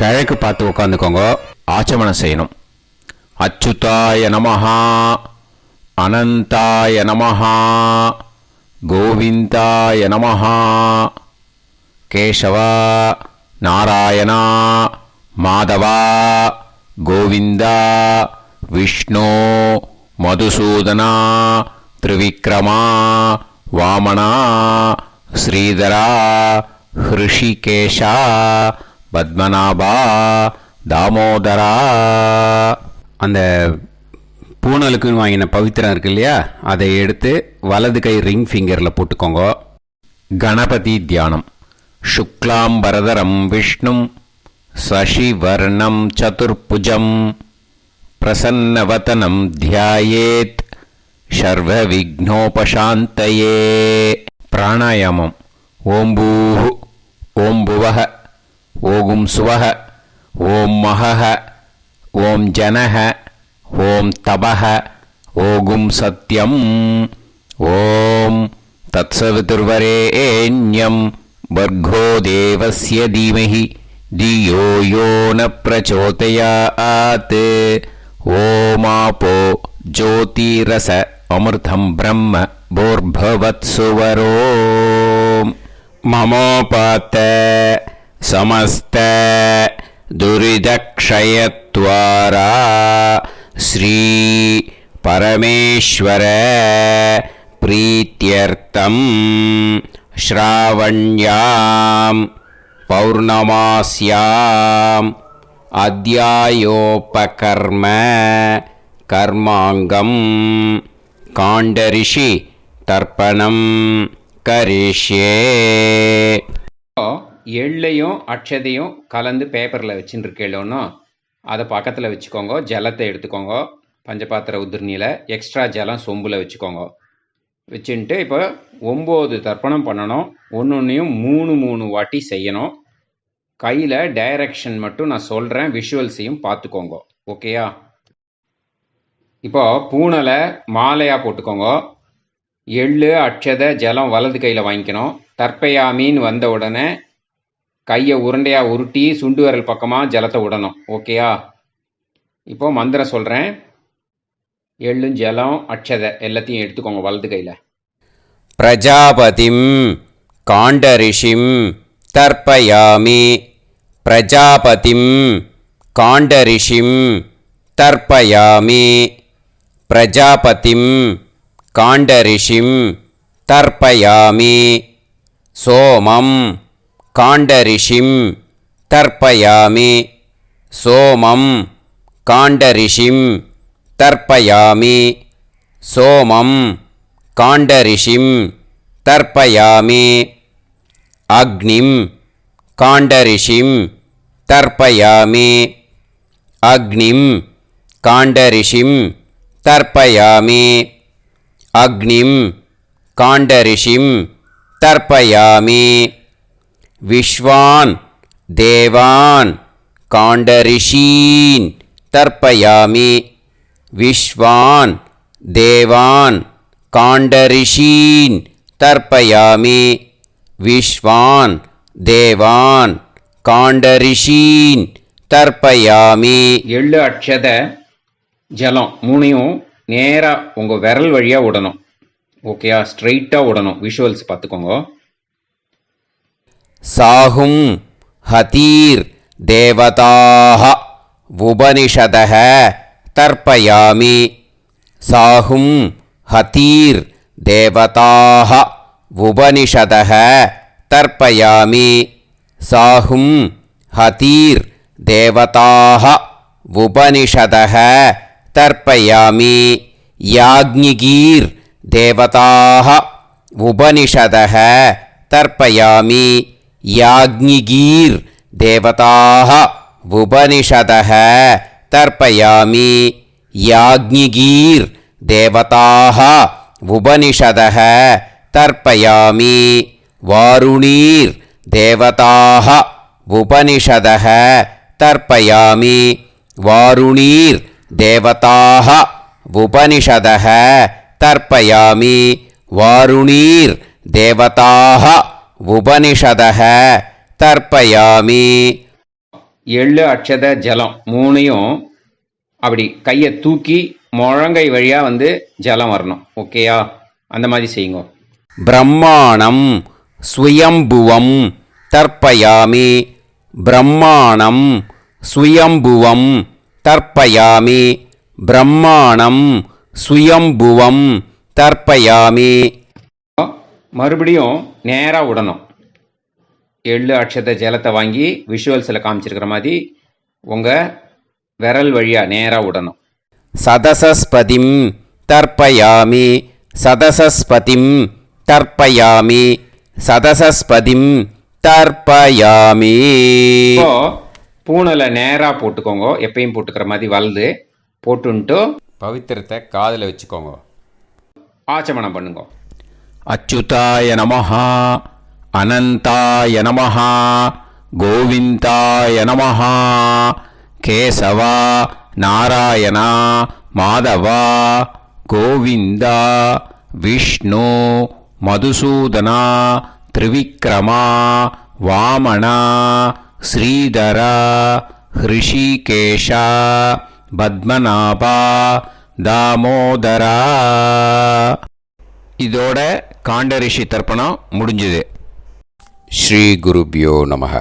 கிழக்கு பார்த்து உட்காந்துக்கோங்க. ஆச்சமனம் செய்யணும். அச்சுதாய நமஹா, அனந்தாய நமஹா, கோவிந்தாய நமஹா, கேசவா, நாராயணா, மாதவா, கோவிந்தா, விஷ்ணு, மதுசூதனா, திரிவிக்ரமா, வாமனா, ஸ்ரீதரா, ஹிருஷிகேஷா, பத்மநாபா, தாமோதரா. அந்த பூனலுக்குன்னு வாங்கின பவித்திரம் இருக்கு இல்லையா, அதை எடுத்து வலது கை ரிங் ஃபிங்கரில் போட்டுக்கோங்க. கணபதி தியானம். சுக்லாம்பரதரம் விஷ்ணும் சசிவர்ணம் சதுர்புஜம் பிரசன்னவதனம் தியாயேத் சர்வ விக்னோபசாந்தயே. பிராணாயாமம். ஓம் பூஹு, ஓம் புவஹ, ஓகும் சுவஹ, ஓம் மஹஹ, ஓம் ஜனஹ, ஓம் தபஹ, ஓகும் சத்யம். ஓம் தத்சவிதுர்வரேண்யம் வர்கோ தேவஸ்ய தீமஹி தியோ யோ ந பிரச்சோதயாத். ஓமாபோ ஜோதிரச அமிர்தம் பிரம்ம பூர்பவத்சுவரோம். மமோபாத்த சமஸ்த துரிதக்ஷயத்வாரா ஸ்ரீ பரமேஸ்வர பிரீத்யர்த்தம் ஸ்ராவண்யாம் பௌர்ணமாஸ்யாம் அத்யாயோபகர்ம கர்மாங்கம் காண்டரிஷி தர்ப்பணம் கரிஷ்யே. எள்ளையும் அட்சதையும் கலந்து பேப்பரில் வச்சுட்டு இருக்கேன்னு அதை பக்கத்தில் வச்சுக்கோங்க. ஜலத்தை எடுத்துக்கோங்க. பஞ்சபாத்திர உதிர்நியில் எக்ஸ்ட்ரா ஜலம் சொம்பில் வச்சுக்கோங்க. வச்சுட்டு இப்போ 9 தர்ப்பணம் பண்ணணும். ஒன்றையும் 3 வாட்டி செய்யணும். கையில் டைரக்ஷன் மட்டும் நான் சொல்கிறேன், விஷுவல்ஸையும் பார்த்துக்கோங்க. ஓகேயா? இப்போ பூனலை மாலையாக போட்டுக்கோங்க. எள்ளு அட்சதை ஜலம் வலது கையில் வாங்கிக்கணும். தர்ப்பயாமின்னு வந்த உடனே கையை உருண்டையாக உருட்டி சுண்டு விரல் பக்கமாக ஜலத்தை விடணும். ஓகேயா? இப்போ மந்திரம் சொல்கிறேன். எள்ளும் ஜலம் அட்சதை எல்லாத்தையும் எடுத்துக்கோங்க வலது கையில். பிரஜாபதிம் காண்டரிஷிம் தர்ப்பயாமி. பிரஜாபதிம் காண்டரிஷிம் தர்ப்பயாமி. பிரஜாபதிம் காண்டரிஷிம் தர்ப்பயாமி. சோமம் காண்டரிஷிம் தர்ப்பயாமி. சோமம் காண்டரிஷிம் தர்ப்பயாமி. சோமம் காண்டரிஷிம் தர்ப்பயாமி. அக்னிம் காண்டரிஷிம் தர்ப்பயாமி. அக்னிம் காண்டரிஷிம் தர்ப்பயாமி. அக்னிம் காண்டரிஷிம் தர்ப்பயாமி. விஸ்வான் தேவான் காண்டரிஷீன் தர்ப்பயாமி. விஸ்வான் தேவான் காண்டரிஷீன் தர்ப்பயாமி. விஸ்வான் தேவான் காண்டரிஷீன் தர்ப்பயாமி. எள்ளு அட்சதை ஜலம் 3 நேராக உங்கள் விரல் வழியாக விடணும். ஓகேயா? ஸ்ட்ரெயிட்டாக விடணும். விஷுவல்ஸ் பார்த்துக்கோங்க. சாஹும் ஹதீர் தேவதாஹ உபனிஷதஹ தர்ப்பயாமி. சாஹும் ஹதீர் தேவதாஹ உபனிஷதஹ தர்ப்பயாமி. சாஹும் ஹதீர் தேவதாஹ உபனிஷதஹ தர்ப்பயாமி. யாக்ஞிகீர் தேவதாஹ உபனிஷதஹ தர்ப்பயாமி. யாக்ஞிகீர் தேவதாஹ உபனிஷதஹ தர்ப்பயாமி. யாக்ஞிகீர் தேவதாஹ உபனிஷதஹ தர்ப்பயாமி. வாருணீர் தேவதாஹ உபனிஷதஹ தர்ப்பயாமி. வாருணீர் தேவதாஹ உபனிஷதஹ தர்ப்பயாமி. வாருணீர் தேவதாஹ உபனிஷதஹ தர்ப்பயாமி. எள்ளு அக்ஷத ஜலம் மூணையும் அப்படி கையை தூக்கி முழங்கை வழியாக வந்து ஜலம் வரணும். ஓகேயா? அந்த மாதிரி செய்யுங்க. பிரம்மாணம் ஸ்வயம்புவம் தர்ப்பயாமி. பிரம்மாணம் ஸ்வயம்புவம் தர்ப்பயாமி. பிரம்மாணம் ஸ்வயம்புவம் தர்ப்பயாமி. மறுபடியும் நேராக விடணும். எள்ளு அக்ஷத ஜலத்தை வாங்கி விஷுவல்ஸில் காமிச்சிருக்கிற மாதிரி உங்கள் விரல் வழியாக நேராக விடணும். சதசஸ்பதிம் தர்ப்பயாமி. சதசஸ்பதிம் தர்ப்பயாமி. சதசஸ்பதிம் தர்ப்பயாமி. இப்போ பூனலை நேராக போட்டுக்கோங்க. எப்பயும் போட்டுக்கிற மாதிரி வலது போட்டுன்ட்டு பவித்திரத்தை காதில் வச்சுக்கோங்க. ஆச்சமனம் பண்ணுங்க. அச்சுதாய நமஹ, அனந்தாய நமஹ, கோவிந்தாய நமஹ, கேசவா நாராயணா மாதவா கோவிந்தா விஷ்ணு மதுசூதனா திரிவிக்ரமா வாமனா ஸ்ரீதரா ஹிருஷிகேஷா பத்மநாபா தாமோதரா. இதோட காண்டரிஷி தர்ப்பணம் முடிஞ்சுது. ஸ்ரீ குருப்யோ நமஹ.